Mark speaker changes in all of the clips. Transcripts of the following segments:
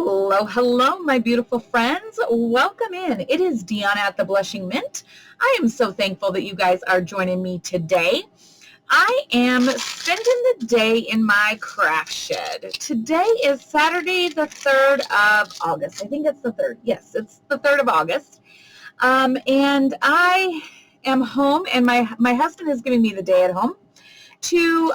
Speaker 1: Hello, hello, my beautiful friends. Welcome in. It is Deanna at the Blushing Mint. I am so thankful that you guys are joining me today. I am spending the day in my craft shed. Today is Saturday, the 3rd of August. I think it's the 3rd. Yes, it's the 3rd of August. And I am home, and my husband is giving me the day at home to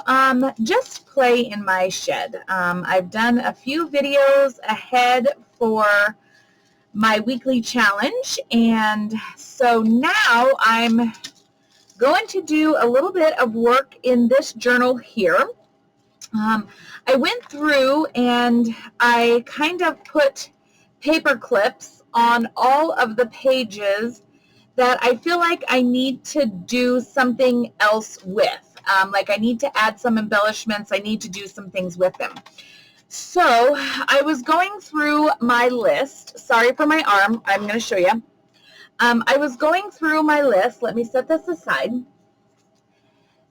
Speaker 1: just play in my shed. I've done a few videos ahead for my weekly challenge, and so now I'm going to do a little bit of work in this journal here. I went through and I kind of put paper clips on all of the pages that I feel like I need to do something else with. Like I need to add some embellishments. I need to do some things with them. So I was going through my list. Sorry for my arm. I'm going to show you. I was going through my list. Let me set this aside.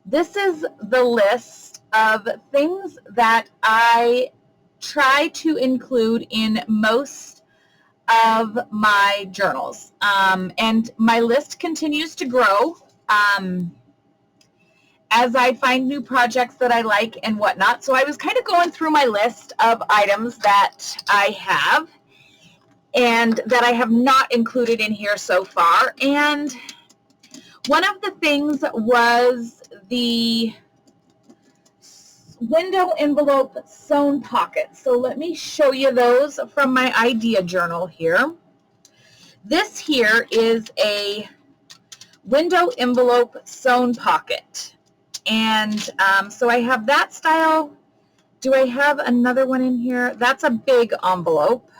Speaker 1: This is the list of things that I try to include in most of my journals. And my list continues to grow as I find new projects that I like and whatnot. So I was kind of going through my list of items that I have and that I have not included in here so far. And one of the things was the window envelope sewn pockets. So let me show you those from my idea journal here. This here is a window envelope sewn pocket. And so I have that style. Do I have another one in here? That's a big envelope.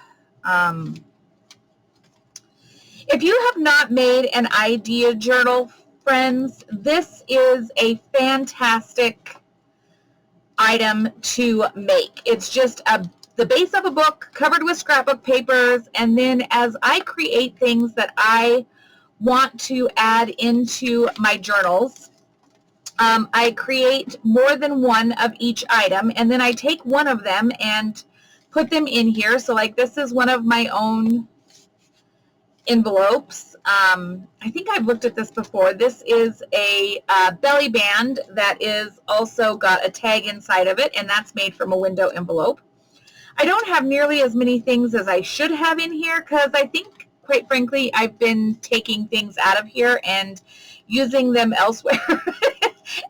Speaker 1: If you have not made an idea journal, friends, this is a fantastic item to make. It's just the base of a book covered with scrapbook papers, and then as I create things that I want to add into my journals, I create more than one of each item, and then I take one of them and put them in here. So like this is one of my own envelopes. I think I've looked at this before. This is a belly band that is also got a tag inside of it, and that's made from a window envelope. I don't have nearly as many things as I should have in here because I think, quite frankly, I've been taking things out of here and using them elsewhere.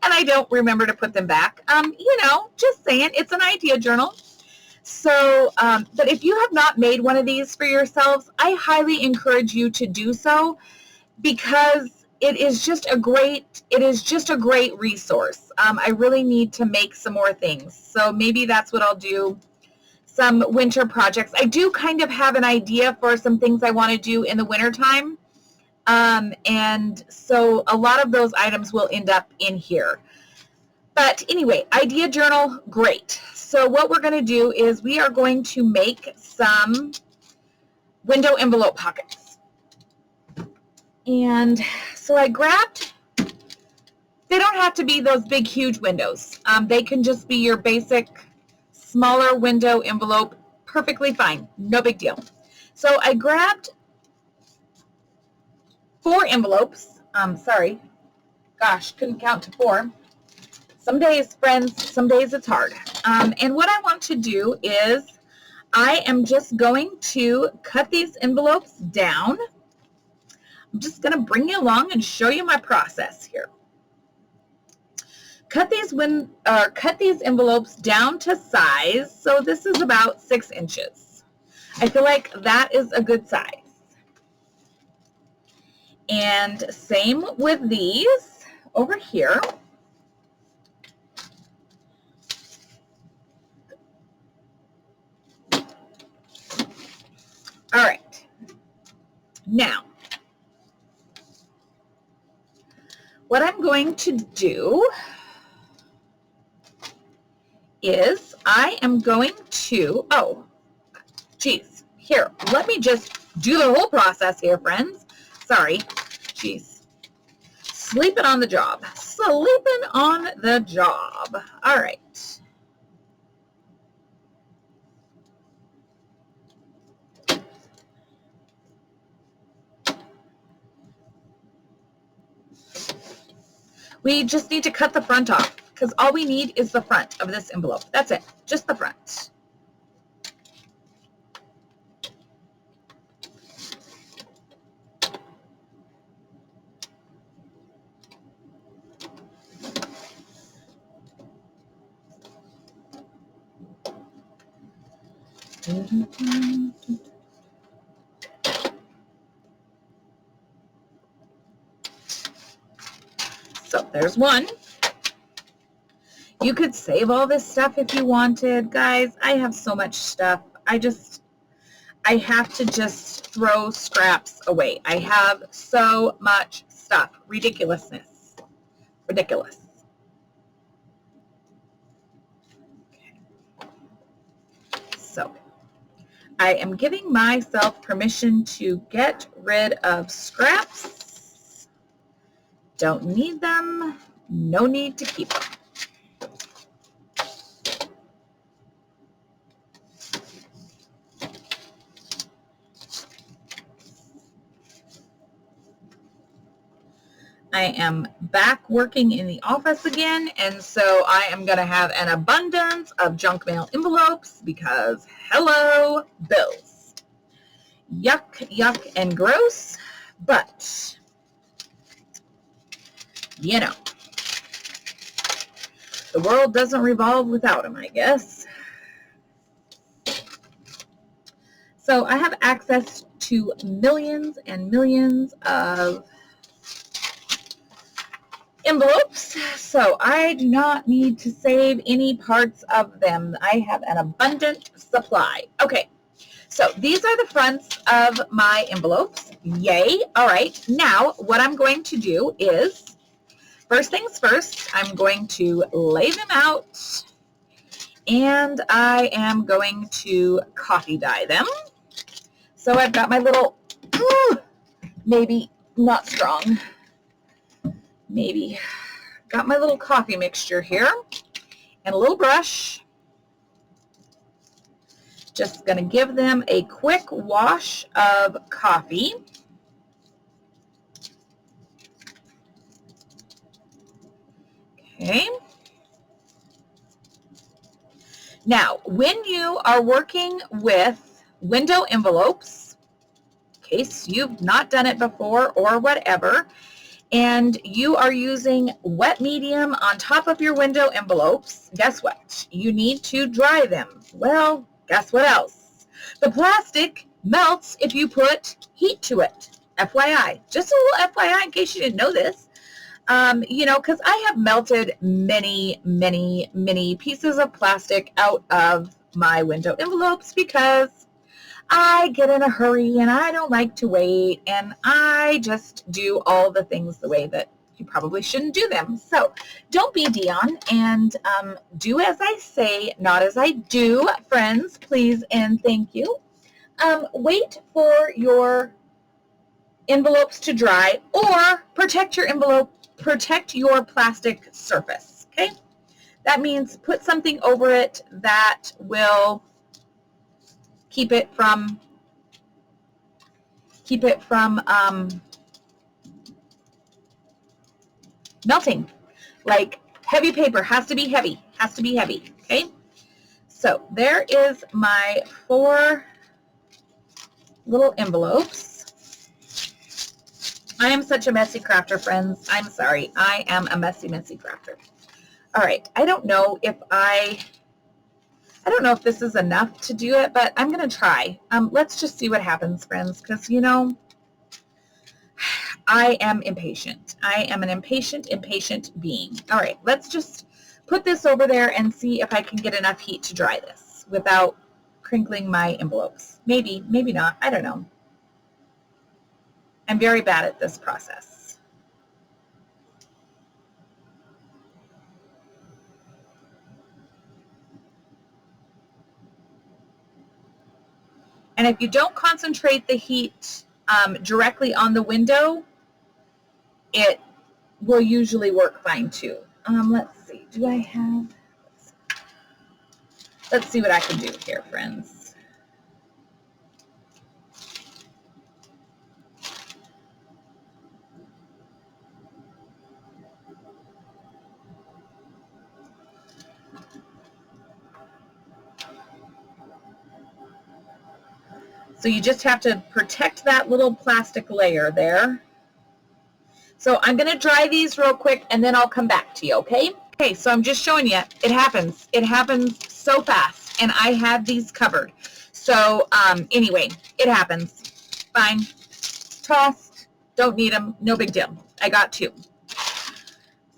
Speaker 1: And I don't remember to put them back. You know, just saying, it's an idea journal. So, but if you have not made one of these for yourselves, I highly encourage you to do so because it is just a great resource. I really need to make some more things. So maybe that's what I'll do. Some winter projects. I do kind of have an idea for some things I want to do in the wintertime. And so a lot of those items will end up in here. But anyway, idea journal, great. So what we're going to do is we are going to make some window envelope pockets. And so I grabbed, they don't have to be those big, huge windows. They can just be your basic smaller window envelope, perfectly fine, no big deal. So I grabbed 4 envelopes. Sorry. Gosh, couldn't count to 4. Some days, friends, some days it's hard. And what I want to do is I am just going to cut these envelopes down. I'm just going to bring you along and show you my process here. Cut these envelopes down to size. So this is about 6 inches. I feel like that is a good size. And same with these over here. All right. Now, what I'm going to do is I am going to, geez, here, let me just do the whole process here, friends. Sorry, geez. Sleeping on the job. Sleeping on the job. All right. We just need to cut the front off because all we need is the front of this envelope. That's it, just the front. So there's one. You could save all this stuff if you wanted. Guys, I have so much stuff. I have to just throw scraps away. I have so much stuff. Ridiculousness. Ridiculous. Okay. So I am giving myself permission to get rid of scraps. Don't need them. No need to keep them. I am back working in the office again, and so I am going to have an abundance of junk mail envelopes because, hello, bills. Yuck, yuck, and gross, but, you know, the world doesn't revolve without them, I guess. So I have access to millions and millions of envelopes, so I do not need to save any parts of them. I have an abundant supply. Okay, so these are the fronts of my envelopes. Yay. All right, now what I'm going to do is, first things first, I'm going to lay them out, and I am going to coffee dye them. So I've got my little, maybe not strong, maybe. Got my little coffee mixture here and a little brush. Just going to give them a quick wash of coffee. Okay. Now, when you are working with window envelopes, in case you've not done it before or whatever, and you are using wet medium on top of your window envelopes, guess what? You need to dry them. Well, guess what else? The plastic melts if you put heat to it. FYI. Just a little FYI in case you didn't know this. You know, because I have melted many, many, many pieces of plastic out of my window envelopes because I get in a hurry and I don't like to wait, and I just do all the things the way that you probably shouldn't do them. So don't be Dion, and do as I say, not as I do, friends, please and thank you. Wait for your envelopes to dry, or protect your envelope, protect your plastic surface, okay? That means put something over it that will keep it from melting. Like heavy paper has to be heavy, okay? So there is my 4 little envelopes. I am such a messy crafter, friends. I'm sorry. I am a messy crafter. All right. I don't know if this is enough to do it, but I'm going to try. Let's just see what happens, friends, because, you know, I am impatient. I am an impatient being. All right, let's just put this over there and see if I can get enough heat to dry this without crinkling my envelopes. Maybe, maybe not. I don't know. I'm very bad at this process. And if you don't concentrate the heat directly on the window, it will usually work fine too. Let's see. Do I have... Let's see what I can do here, friends. So you just have to protect that little plastic layer there. So I'm going to dry these real quick and then I'll come back to you, okay? Okay, so I'm just showing you. It happens. It happens so fast, and I have these covered. So anyway, it happens. Fine. Tossed. Don't need them. No big deal. I got two.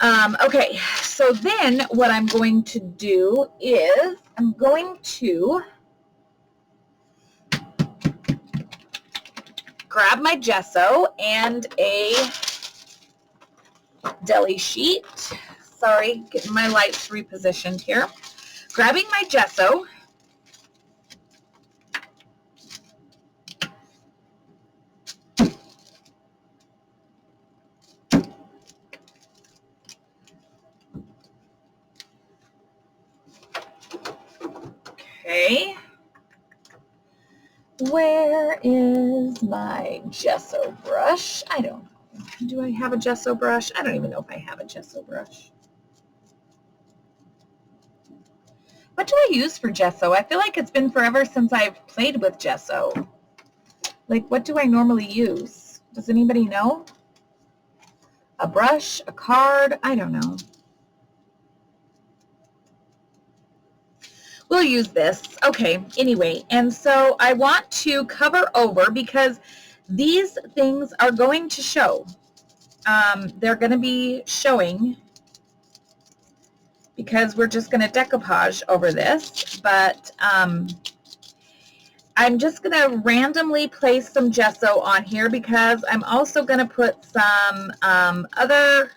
Speaker 1: Okay, so then what I'm going to do is I'm going to grab my gesso and a deli sheet. Sorry, getting my lights repositioned here. Grabbing my gesso. Okay. Where is my gesso brush? I don't know. Do I have a gesso brush? I don't even know if I have a gesso brush. What do I use for gesso? I feel like it's been forever since I've played with gesso. Like, what do I normally use? Does anybody know? A brush? A card? I don't know. We'll use this. Okay, anyway, and so I want to cover over because these things are going to show. They're going to be showing because we're just going to decoupage over this, but I'm just going to randomly place some gesso on here because I'm also going to put some other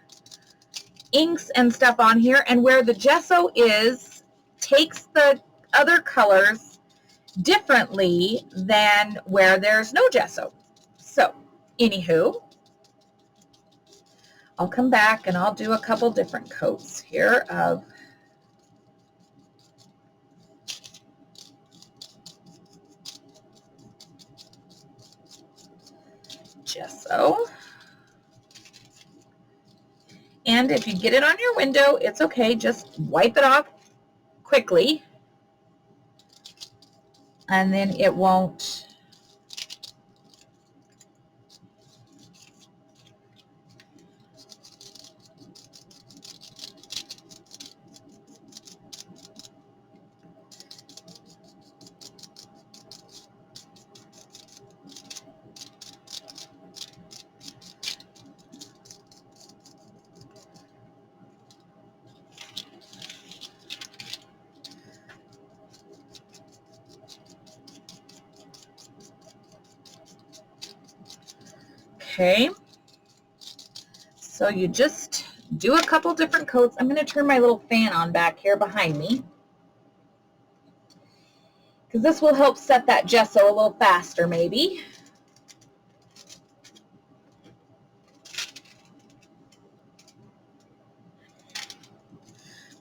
Speaker 1: inks and stuff on here, and where the gesso is takes the other colors differently than where there's no gesso. So, anywho, I'll come back and I'll do a couple different coats here of gesso. And if you get it on your window, it's okay. Just wipe it off quickly, and then it won't okay. So you just do a couple different coats. I'm going to turn my little fan on back here behind me because this will help set that gesso a little faster maybe.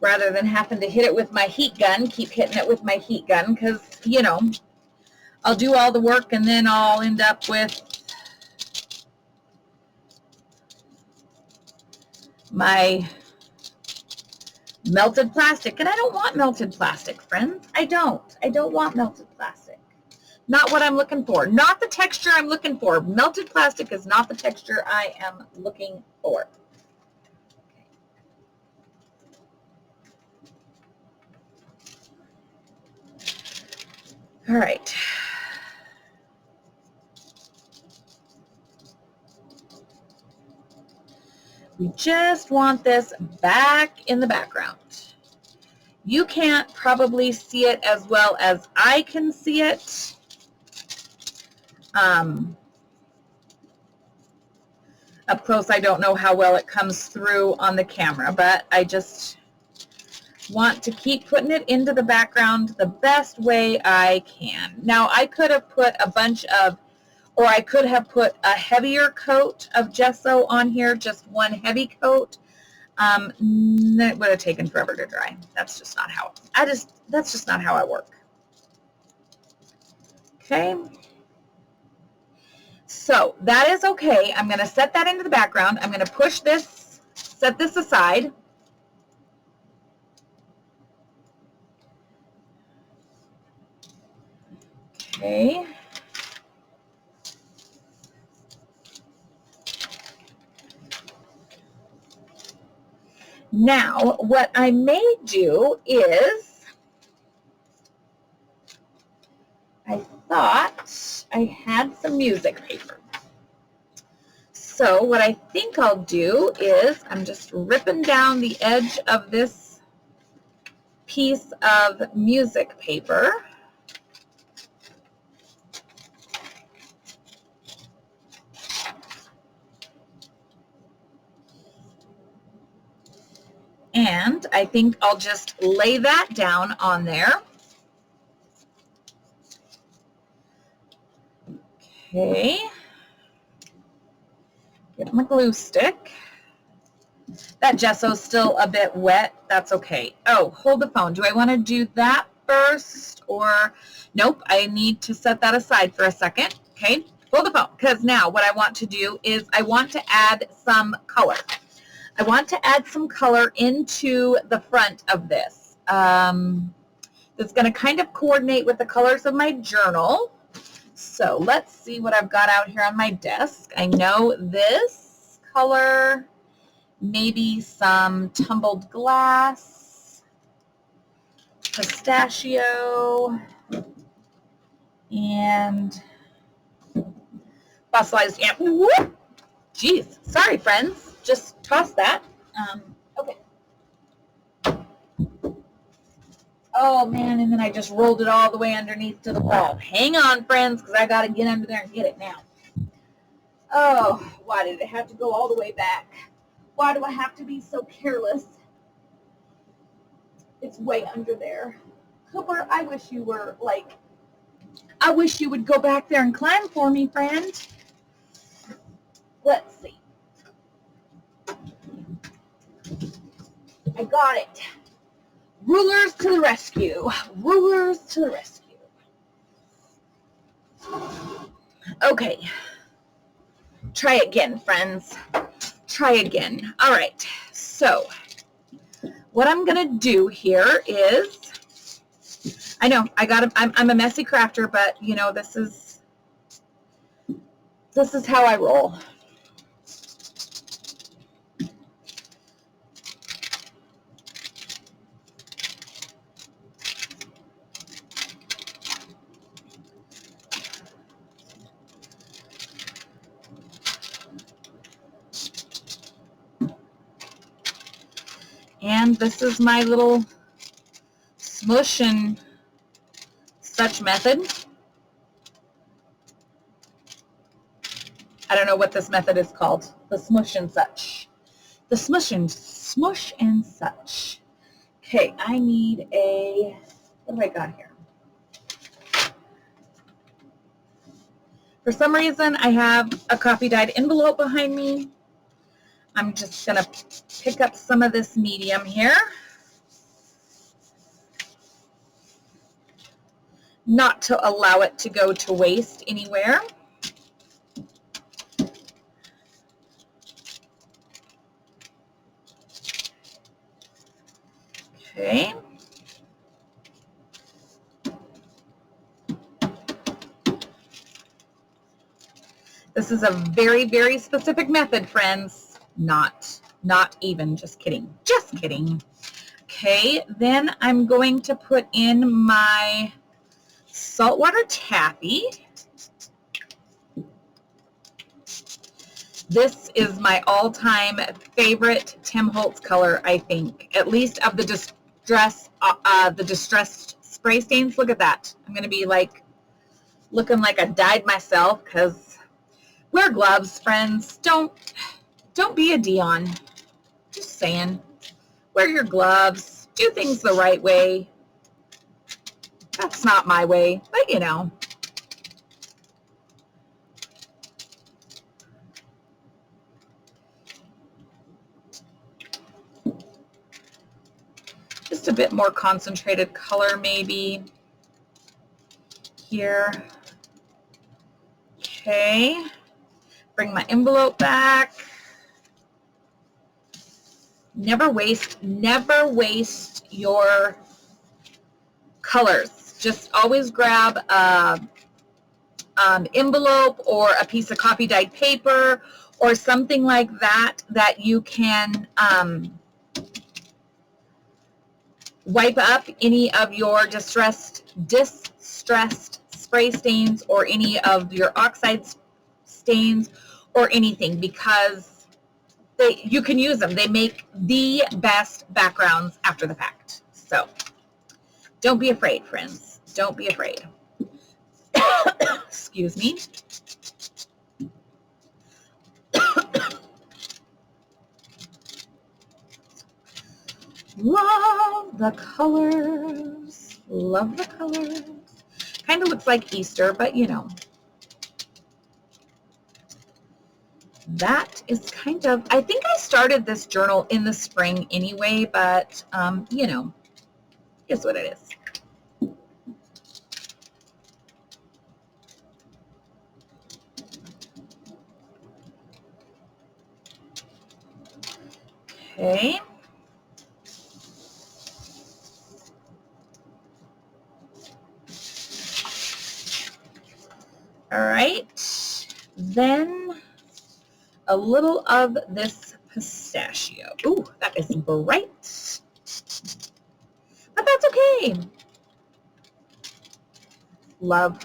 Speaker 1: Rather than having to hit it with my heat gun, keep hitting it with my heat gun because, you know, I'll do all the work and then I'll end up with my melted plastic. And I don't want melted plastic, friends. I don't want melted plastic. Not what I'm looking for. Not the texture I'm looking for. Melted plastic is not the texture I am looking for. All right. We just want this back in the background. You can't probably see it as well as I can see it. Up close, I don't know how well it comes through on the camera, but I just want to keep putting it into the background the best way I can. Now, I could have put a bunch of, or I could have put a heavier coat of gesso on here, just one heavy coat. That would have taken forever to dry. That's just not how, that's just not how I work. Okay. So that is okay. I'm going to set that into the background. I'm going to push this, set this aside. Okay. Now, what I may do is, I thought I had some music paper. So what I think I'll do is I'm just ripping down the edge of this piece of music paper. And I think I'll just lay that down on there. Okay. Get my glue stick. That gesso's still a bit wet. That's okay. Oh, hold the phone. Do I want to do that first or nope? I need to set that aside for a second. Okay, hold the phone, because now what I want to do is I want to add some color. I want to add some color into the front of this. It's going to kind of coordinate with the colors of my journal. So let's see what I've got out here on my desk. I know this color, maybe some tumbled glass, pistachio, and fossilized amp. Whoop! Jeez, sorry friends, just toss that. Okay. Oh man, and then I just rolled it all the way underneath to the wall. Hang on friends, because I got to get under there and get it now. Oh, why did it have to go all the way back? Why do I have to be so careless? It's way under there. Cooper, I wish you were like, I wish you would go back there and climb for me, friend. Let's see. I got it. Rulers to the rescue. Rulers to the rescue. Okay. Try again, friends. Try again. All right. So what I'm going to do here is, I know I'm a messy crafter, but you know, this is how I roll. And this is my little smush and such method. I don't know what this method is called. The smush and such. The smush and such. Okay, I need a, what do I got here? For some reason, I have a coffee dyed envelope behind me. I'm just going to pick up some of this medium here. Not to allow it to go to waste anywhere. Okay. This is a very, very specific method, friends. Not even, just kidding. Just kidding. Okay, then I'm going to put in my saltwater taffy. This is my all-time favorite Tim Holtz color, I think, at least of the distressed spray stains. Look at that. I'm going to be like looking like I dyed myself, because wear gloves, friends. Don't be a Dion. Just saying. Wear your gloves. Do things the right way. That's not my way, but you know. Just a bit more concentrated color maybe here. Okay. Bring my envelope back. Never waste your colors. Just always grab an envelope or a piece of coffee dyed paper or something like that that you can wipe up any of your distressed spray stains or any of your oxide stains or anything, because you can use them. They make the best backgrounds after the fact. So don't be afraid, friends. Don't be afraid. Excuse me. Love the colors. Love the colors. Kind of looks like Easter, but you know. That is kind of, I think I started this journal in the spring anyway, but you know, it's what it is. Okay. All right. Then a little of this pistachio. Ooh, that is bright. But that's okay. Love.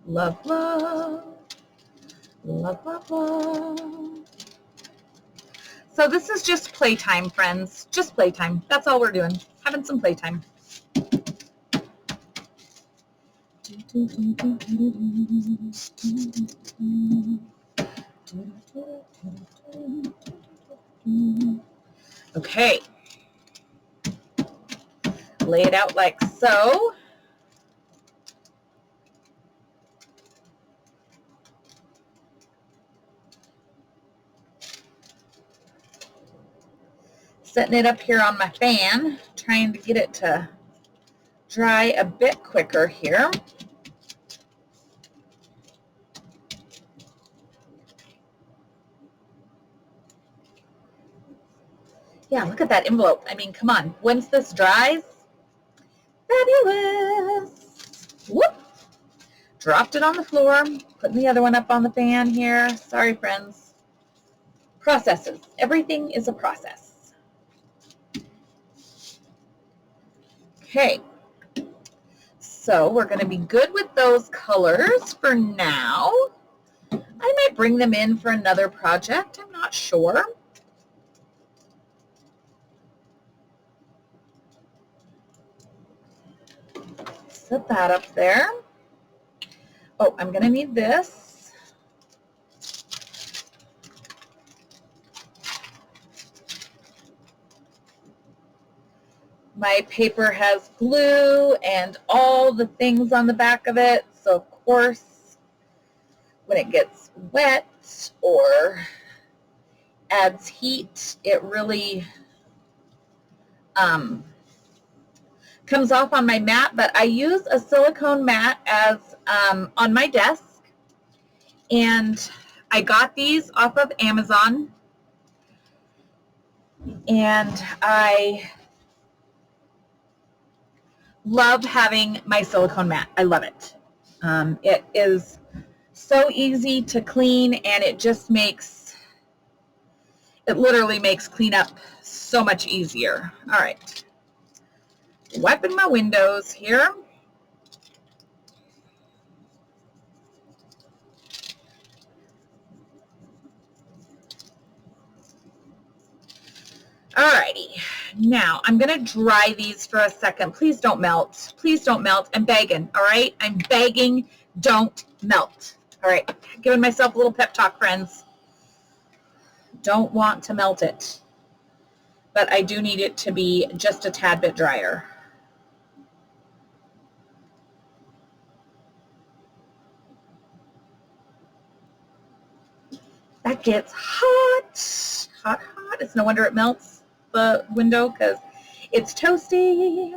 Speaker 1: Love, love. Love, love, love. So this is just playtime, friends. Just playtime. That's all we're doing. Having some playtime. Okay. Lay it out like so. Setting it up here on my fan, trying to get it to dry a bit quicker here. Yeah, look at that envelope. I mean, come on. Once this dries, fabulous. Whoop. Dropped it on the floor. Putting the other one up on the fan here. Sorry, friends. Processes. Everything is a process. Okay. So we're going to be good with those colors for now. I might bring them in for another project. I'm not sure. Set that up there. Oh, I'm going to need this. My paper has glue and all the things on the back of it. So, of course, when it gets wet or adds heat, it really comes off on my mat. But I use a silicone mat as on my desk. And I got these off of Amazon. And I love having my silicone mat. I love it. It is so easy to clean, and it just it literally makes cleanup so much easier. All right. Wiping my windows here. Alrighty, now I'm going to dry these for a second. Please don't melt. Please don't melt. I'm begging, all right? I'm begging, don't melt. All right, giving myself a little pep talk, friends. Don't want to melt it, but I do need it to be just a tad bit drier. That gets hot, hot, hot. It's no wonder it melts the window because it's toasty.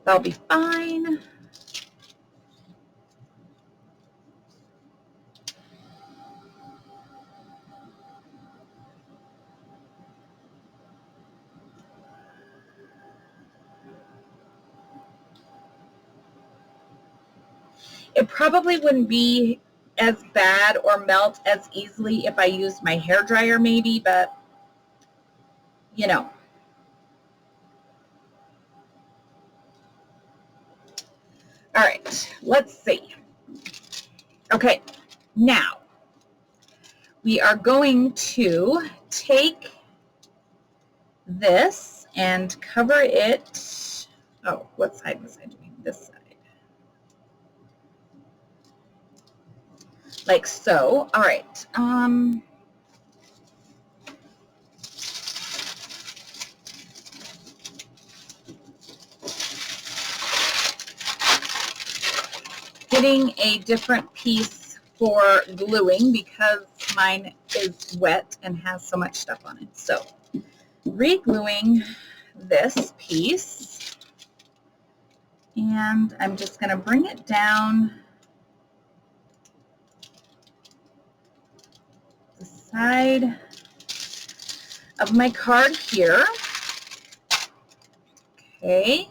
Speaker 1: That'll be fine. It probably wouldn't be as bad or melt as easily if I used my hair dryer maybe, but you know. All right, let's see. Okay, now we are going to take this and cover it. Oh, what side was I doing? This side. Like so. All right. Getting a different piece for gluing because mine is wet and has so much stuff on it. So re-gluing this piece, and I'm just going to bring it down the side of my card here. Okay.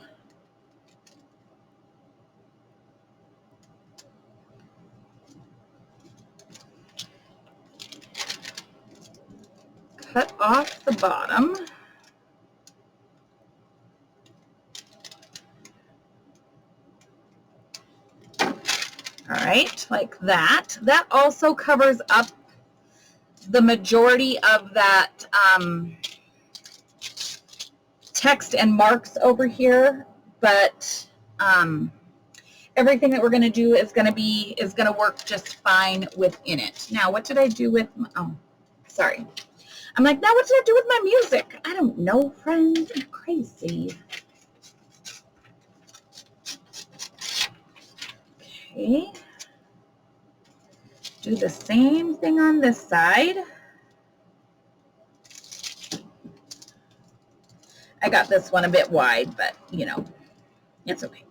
Speaker 1: Cut off the bottom. All right, like that. That also covers up the majority of that text and marks over here, but everything that we're going to do is going to work just fine within it. Now, what did I do with my, oh, sorry. I'm like, now what did I do with my music? I don't know, friends. I'm crazy. Okay. Do the same thing on this side. I got this one a bit wide, but you know, it's okay.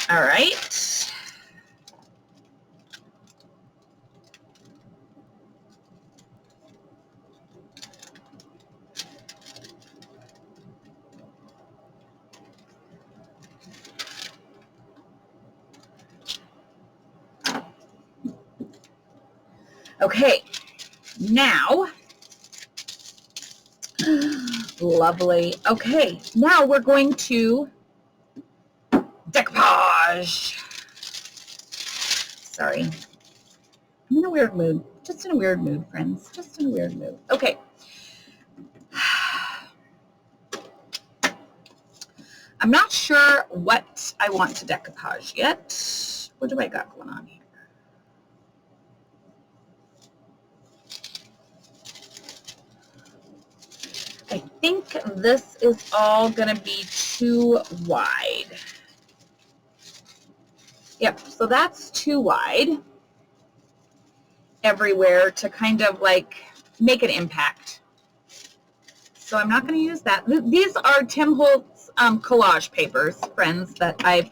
Speaker 1: All right. Okay, now, lovely. Okay, now we're going to decoupage. Sorry. I'm in a weird mood. Just in a weird mood, friends. Just in a weird mood. Okay. I'm not sure what I want to decoupage yet. What do I got going on here? I think this is all going to be too wide. Yep, so that's too wide everywhere to kind of like make an impact. So I'm not going to use that. These are Tim Holtz collage papers, friends, that I've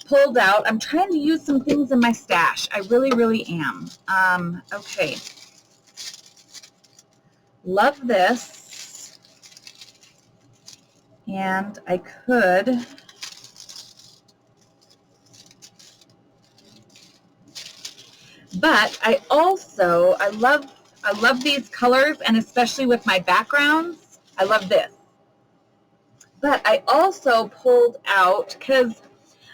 Speaker 1: pulled out. I'm trying to use some things in my stash. I really, really am. Okay. Love this. And I could... But I also, I love these colors, and especially with my backgrounds, I love this. But I also pulled out, because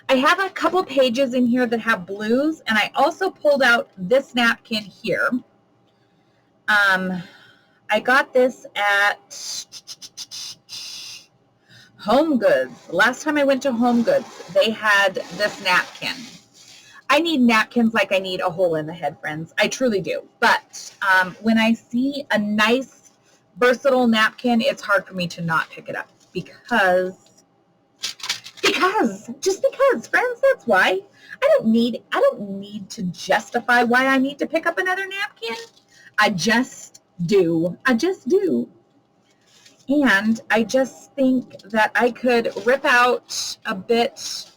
Speaker 1: I have a couple pages in here that have blues, and I also pulled out this napkin here. I got this at Home Goods. Last time I went to Home Goods, they had this napkin. I need napkins like I need a hole in the head, friends. I truly do. But when I see a nice, versatile napkin, it's hard for me to not pick it up just because, friends, that's why. I don't need to justify why I need to pick up another napkin. I just do. And I just think that I could rip out a bit.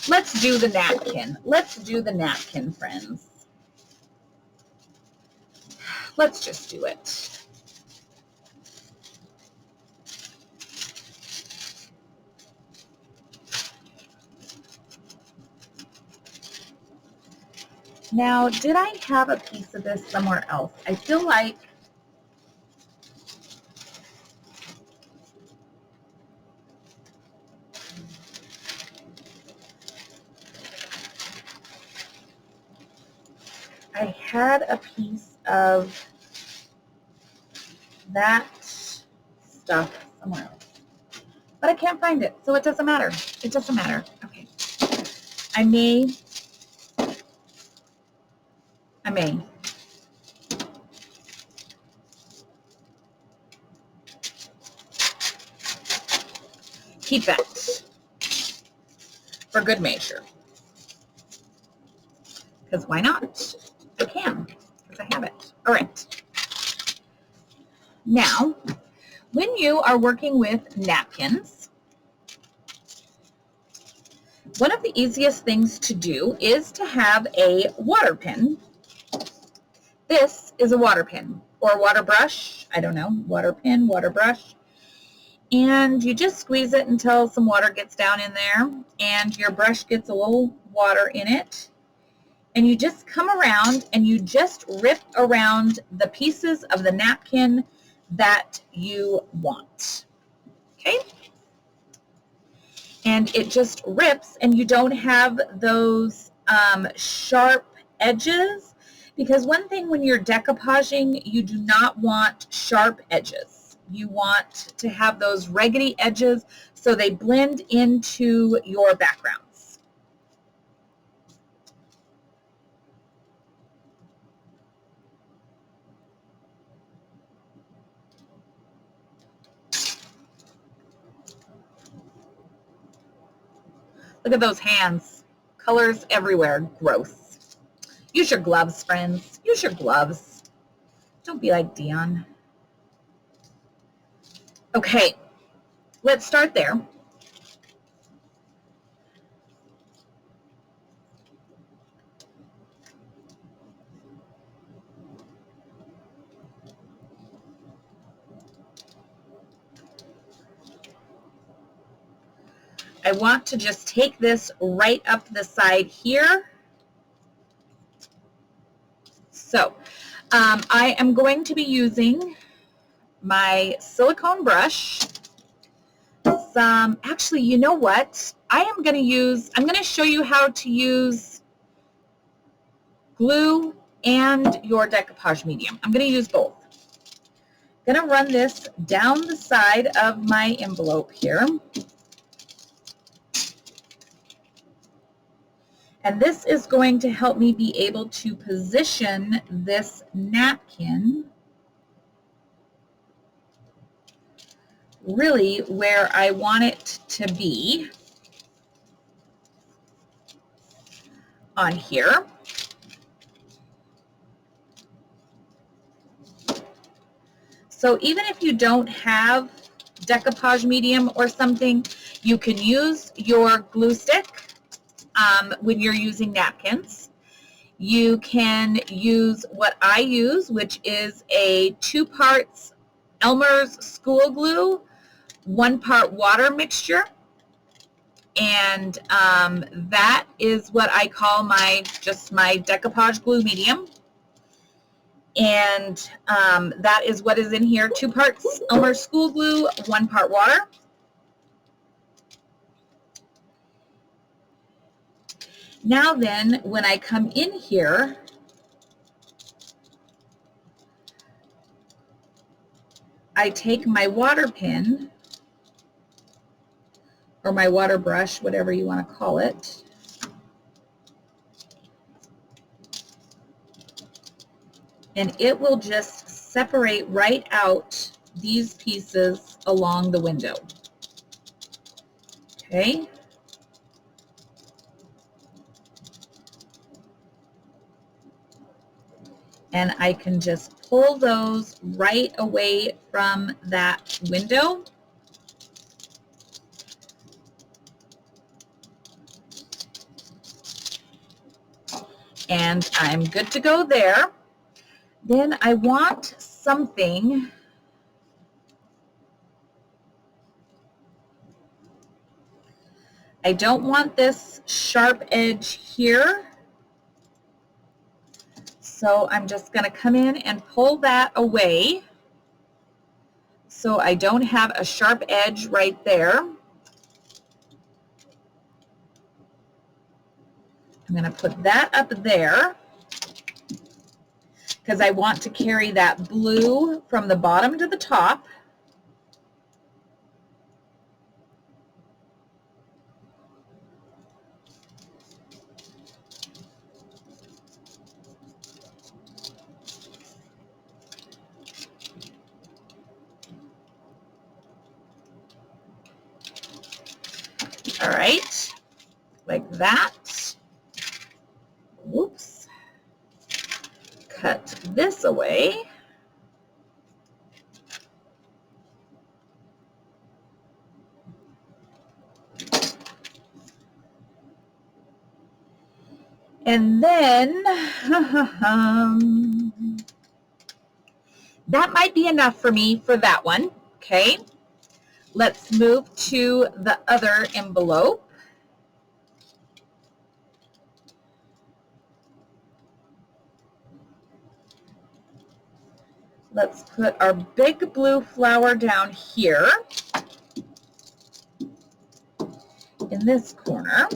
Speaker 1: Let's do the napkin. Let's do the napkin, friends. Let's just do it. Now, did I have a piece of this somewhere else? I feel like I had a piece of that stuff somewhere else, but I can't find it, so it doesn't matter. It doesn't matter. Okay. I may. Keep that for good measure. Because why not? I can, because I have it. All right. Now, when you are working with napkins, one of the easiest things to do is to have a water pen. This is a water pen or water brush. I don't know, water pen, water brush. And you just squeeze it until some water gets down in there and your brush gets a little water in it. And you just come around and you just rip around the pieces of the napkin that you want. Okay? And it just rips, and you don't have those sharp edges, because one thing when you're decoupaging, you do not want sharp edges. You want to have those raggedy edges so they blend into your backgrounds. Look at those hands. Colors everywhere. Gross. Use your gloves, friends. Use your gloves. Don't be like Dion. Okay, let's start there. I want to just take this right up the side here. So I am going to be using my silicone brush. Actually, you know what? I'm going to show you how to use glue and your decoupage medium. I'm going to use both. I'm going to run this down the side of my envelope here. And this is going to help me be able to position this napkin really where I want it to be on here. So even if you don't have decoupage medium or something, you can use your glue stick when you're using napkins. You can use what I use, which is a 2 parts Elmer's school glue, 1 part water mixture, and that is what I call my decoupage glue medium. And that is what is in here: 2 parts Elmer's school glue, 1 part water. Now then, when I come in here, I take my water pen, or my water brush, whatever you want to call it, and it will just separate right out these pieces along the window. Okay? And I can just pull those right away from that window. And I'm good to go there. Then I want something, I don't want this sharp edge here. So I'm just going to come in and pull that away so I don't have a sharp edge right there. I'm going to put that up there because I want to carry that blue from the bottom to the top. All right, like that. Whoops. Cut this away. And then that might be enough for me for that one. Okay, let's move to the other envelope. Let's put our big blue flower down here in this corner.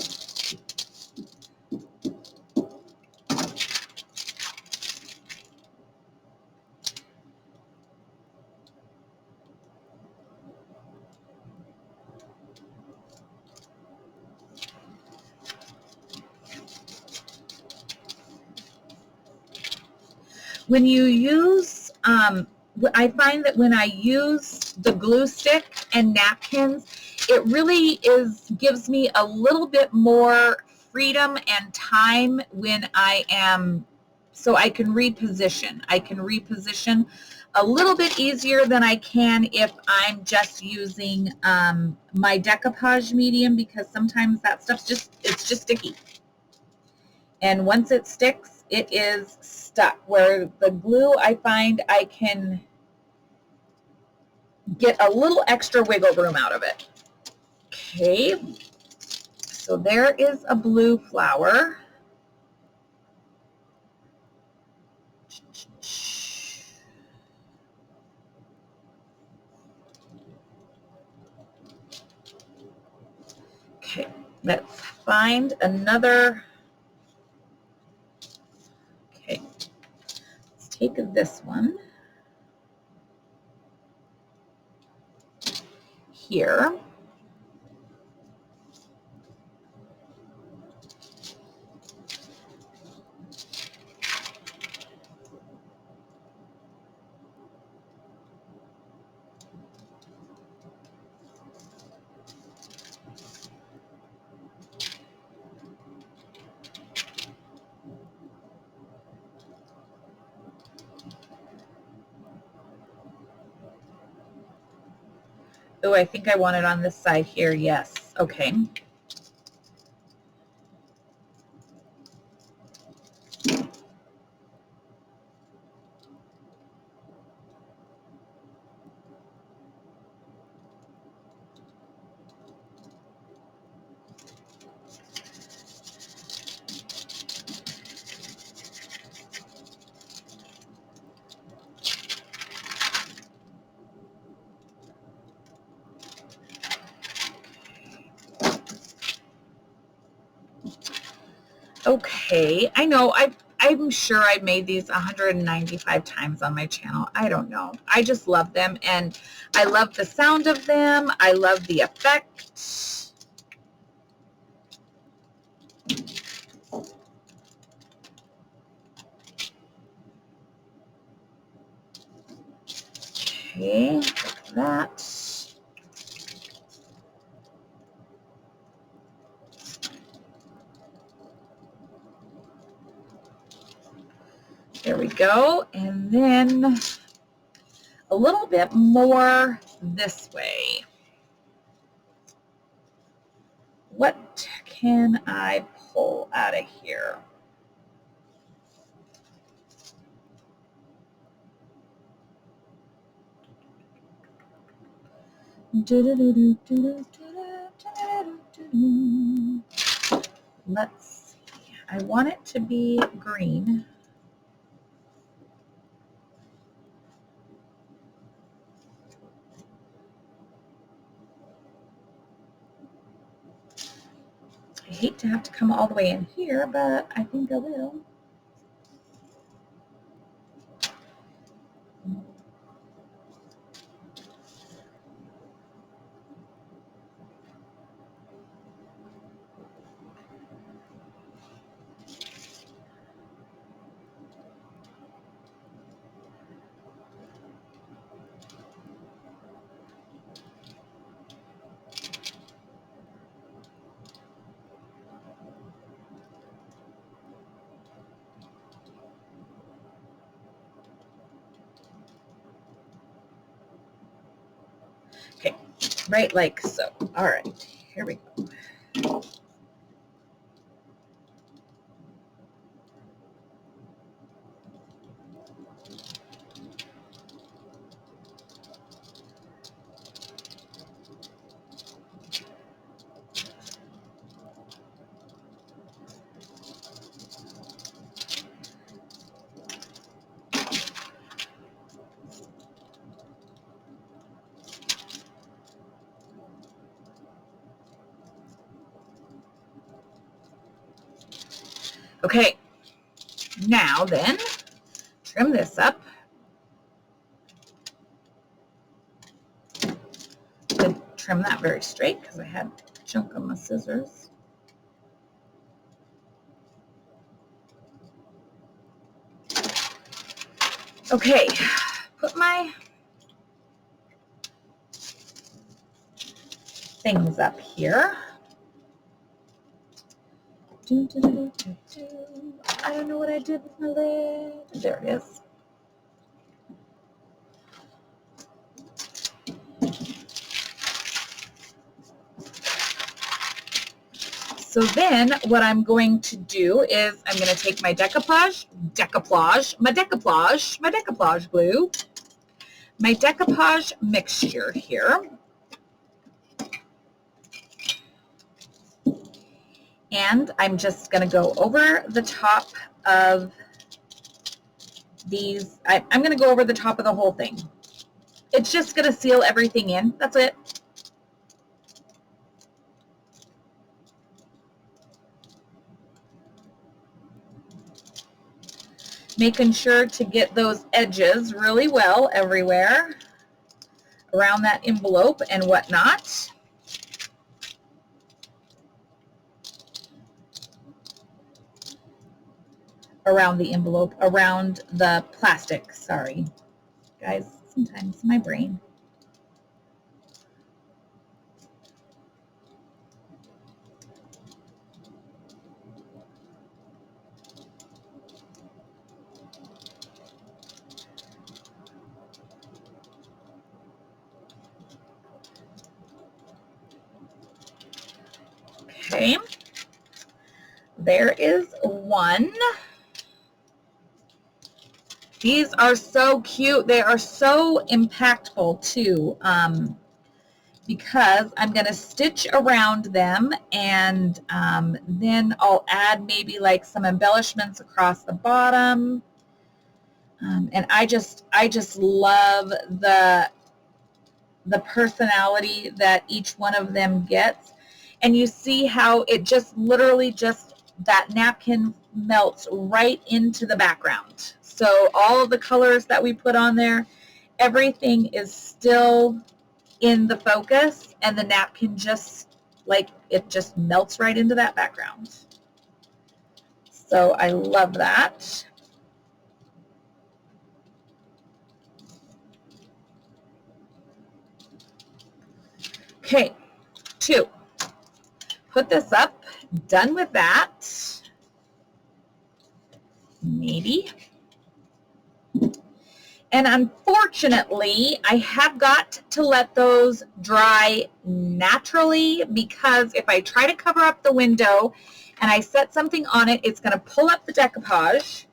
Speaker 1: When you use, I find that when I use the glue stick and napkins, it really gives me a little bit more freedom and time when I am, so I can reposition. I can reposition a little bit easier than I can if I'm just using my decoupage medium, because sometimes that stuff's it's just sticky. And once it sticks, it is stuck. Where the glue, I find I can get a little extra wiggle room out of it. Okay, so there is a blue flower. Okay, let's find another. Okay, let's take this one here. Oh, I think I want it on this side here. Yes. Okay. Okay, I know I'm sure I've made these 195 times on my channel. I don't know. I just love them, and I love the sound of them. I love the effect. Okay, like that. There we go. And then a little bit more this way. What can I pull out of here? Let's see. I want it to be green. I hate to have to come all the way in here, but I think I will. Okay, right like so. All right, here we go. Okay, now then, trim this up. Didn't trim that very straight because I had a chunk of my scissors. Okay, put my things up here. I don't know what I did with my lid. There it is. So then what I'm going to do is I'm going to take my decoupage glue, my decoupage mixture here, and I'm just going to go over the top of these. I'm going to go over the top of the whole thing. It's just going to seal everything in. That's it. Making sure to get those edges really well everywhere around that envelope and whatnot. Around the envelope, around the plastic, sorry. Guys, sometimes my brain. Okay, there is one. These are so cute. They are so impactful too, because I'm going to stitch around them, and then I'll add maybe like some embellishments across the bottom. And I just love the personality that each one of them gets. And you see how it just literally that napkin melts right into the background. So all of the colors that we put on there, everything is still in the focus, and the napkin just melts right into that background. So I love that. Okay, 2. Put this up. Done with that. Maybe. And unfortunately, I have got to let those dry naturally, because if I try to cover up the window and I set something on it, it's going to pull up the decoupage.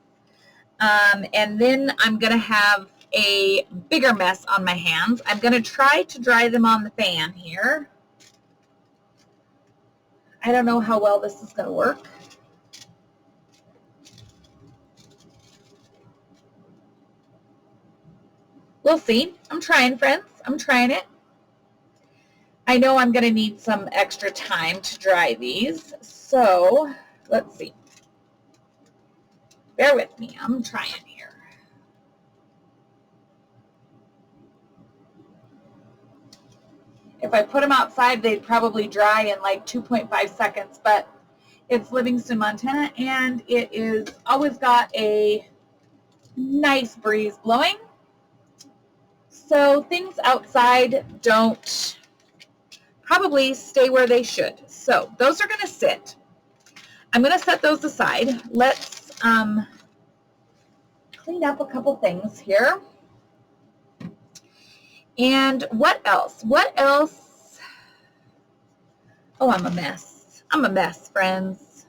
Speaker 1: And then I'm going to have a bigger mess on my hands. I'm going to try to dry them on the fan here. I don't know how well this is going to work. We'll see. I'm trying, friends. I'm trying it. I know I'm going to need some extra time to dry these, so let's see. Bear with me. I'm trying here. If I put them outside, they'd probably dry in like 2.5 seconds, but it's Livingston, Montana, and it is always got a nice breeze blowing. So things outside don't probably stay where they should. So those are going to sit. I'm going to set those aside. Let's clean up a couple things here. And what else? What else? Oh, I'm a mess. I'm a mess, friends.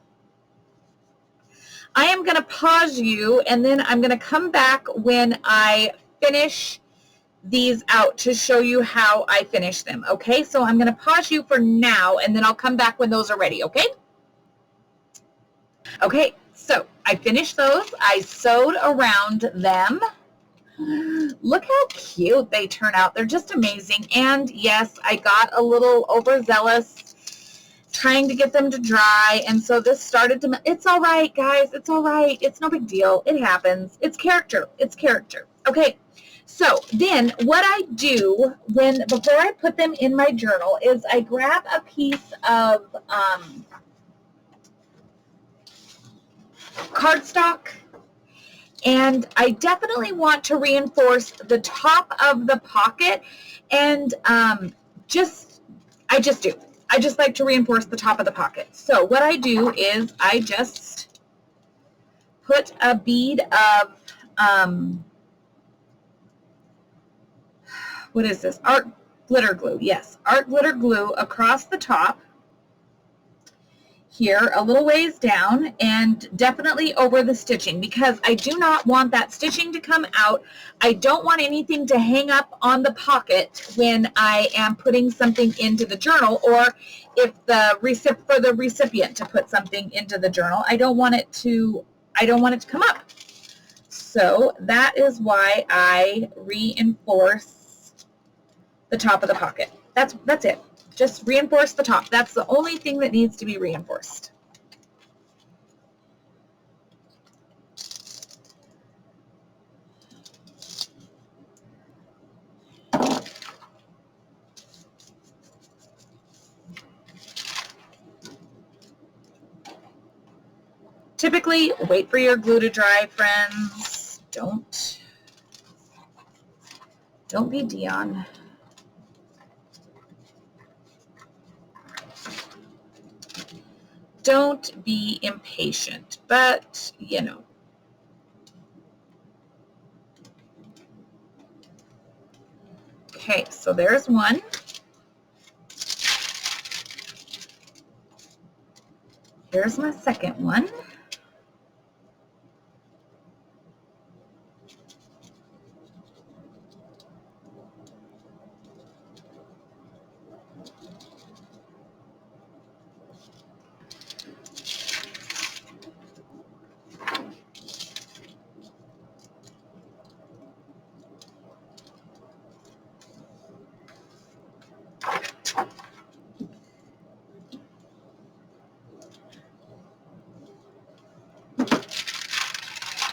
Speaker 1: I am going to pause you, and then I'm going to come back when I finish these out to show you how I finish them, okay? So I'm going to pause you for now, and then I'll come back when those are ready, okay? Okay, so I finished those. I sewed around them. Look how cute they turn out. They're just amazing. And yes, I got a little overzealous trying to get them to dry, and so this started to, it's all right, guys. It's all right. It's no big deal. It happens. It's character. It's character. Okay. So then what I do before I put them in my journal is I grab a piece of cardstock, and I definitely want to reinforce the top of the pocket, and I just do. I just like to reinforce the top of the pocket. So what I do is I just put a bead of what is this? Art glitter glue. Yes, art glitter glue across the top here, a little ways down, and definitely over the stitching, because I do not want that stitching to come out. I don't want anything to hang up on the pocket when I am putting something into the journal, or if for the recipient to put something into the journal. I don't want it to come up. So that is why I reinforce the top of the pocket. That's it. Just reinforce the top. That's the only thing that needs to be reinforced. Typically, wait for your glue to dry, friends. Don't be Dion. Don't be impatient, but, you know. Okay, so there's one. Here's my second one.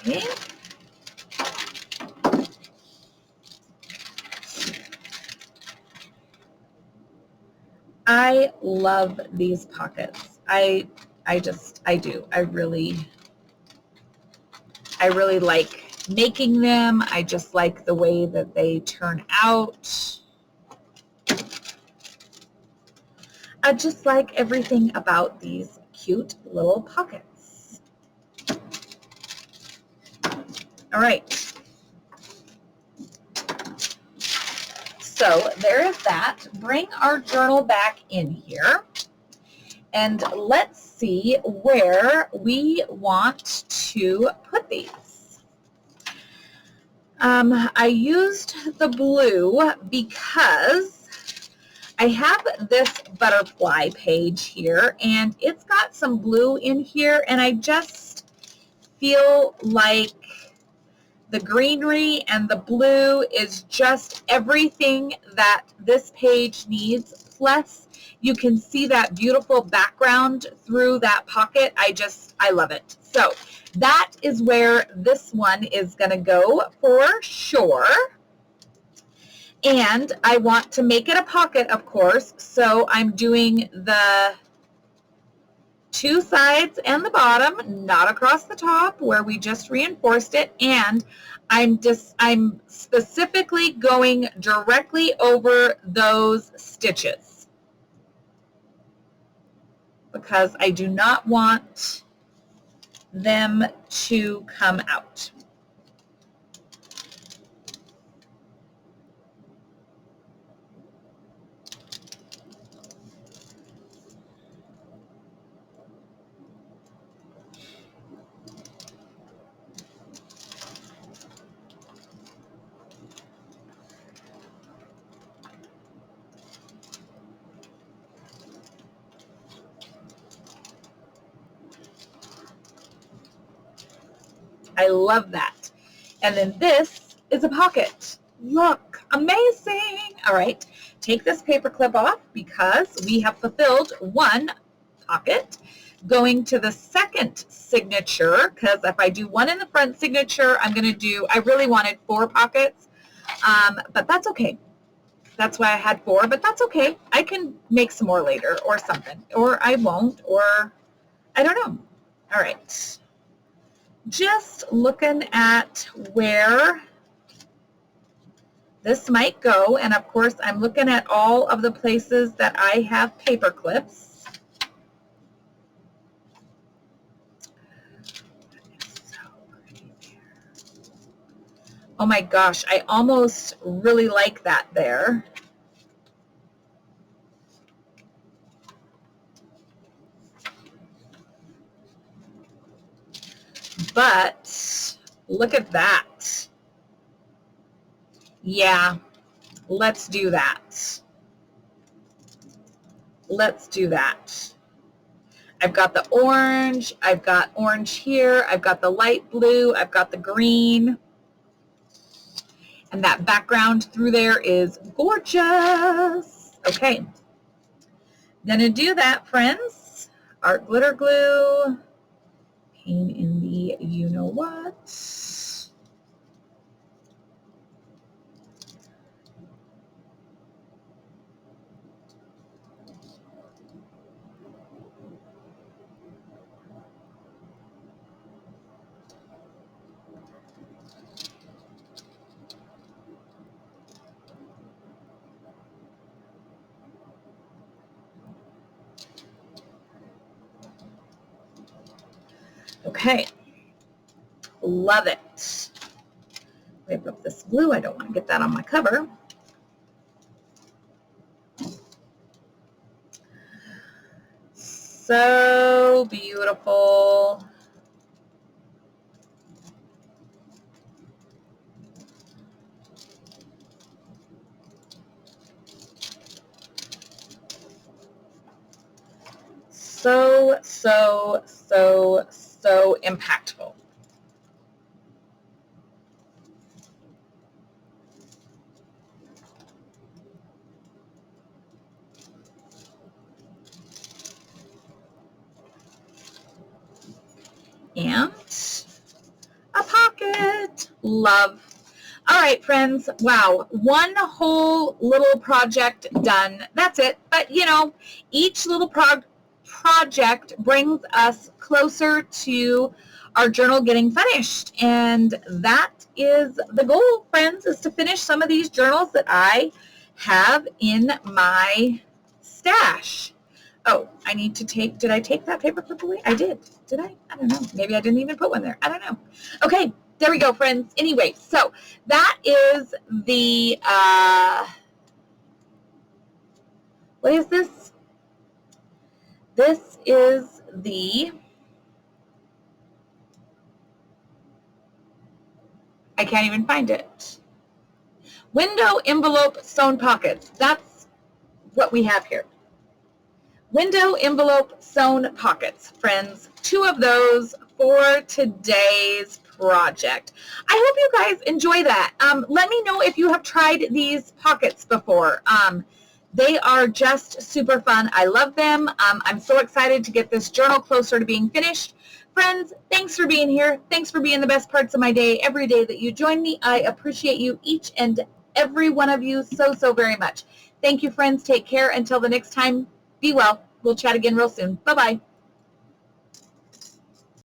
Speaker 1: Okay. I love these pockets. I do. I really like making them. I just like the way that they turn out. I just like everything about these cute little pockets. All right. So there is that. Bring our journal back in here, and let's see where we want to put these. I used the blue because I have this butterfly page here, and it's got some blue in here, and I just feel like the greenery and the blue is just everything that this page needs. Plus, you can see that beautiful background through that pocket. I love it. So that is where this one is going to go for sure. And I want to make it a pocket, of course, so I'm doing the two sides and the bottom, not across the top where we just reinforced it, and I'm specifically going directly over those stitches because I do not want them to come out. I love that. And then this is a pocket. Look, amazing. All right, take this paper clip off because we have fulfilled one pocket. Going to the second signature, because if I do one in the front signature, I'm going to do, I really wanted 4 pockets, but that's okay. That's why I had 4, but that's okay. I can make some more later or something, or I won't, or I don't know. All right. Just looking at where this might go, and of course I'm looking at all of the places that I have paper clips. So pretty there. Oh my gosh, I almost really like that there. But look at that. Yeah, let's do that. Let's do that. I've got the orange, I've got orange here, I've got the light blue, I've got the green. And that background through there is gorgeous. Okay, gonna do that, friends. Art glitter glue, pain in the you-know-what. Okay, love it. Wipe up this blue. I don't want to get that on my cover. So beautiful. So, so, so, so impactful. And a pocket. Love. All right, friends. Wow. One whole little project done. That's it. But, you know, each little project brings us closer to our journal getting finished. And that is the goal, friends, is to finish some of these journals that I have in my stash. Oh, I need to take, did I take that paper clip away? I did. Did I? I don't know. Maybe I didn't even put one there. I don't know. Okay, there we go, friends. Anyway, so that is the, what is this? This is the, I can't even find it. Window envelope sewn pockets. That's what we have here. Window envelope sewn pockets, friends. 2 of those for today's project. I hope you guys enjoy that. Let me know if you have tried these pockets before. They are just super fun. I love them. I'm so excited to get this journal closer to being finished. Friends, thanks for being here. Thanks for being the best parts of my day every day that you join me. I appreciate you, each and every one of you, so, so very much. Thank you, friends. Take care. Until the next time, be well. We'll chat again real soon. Bye-bye.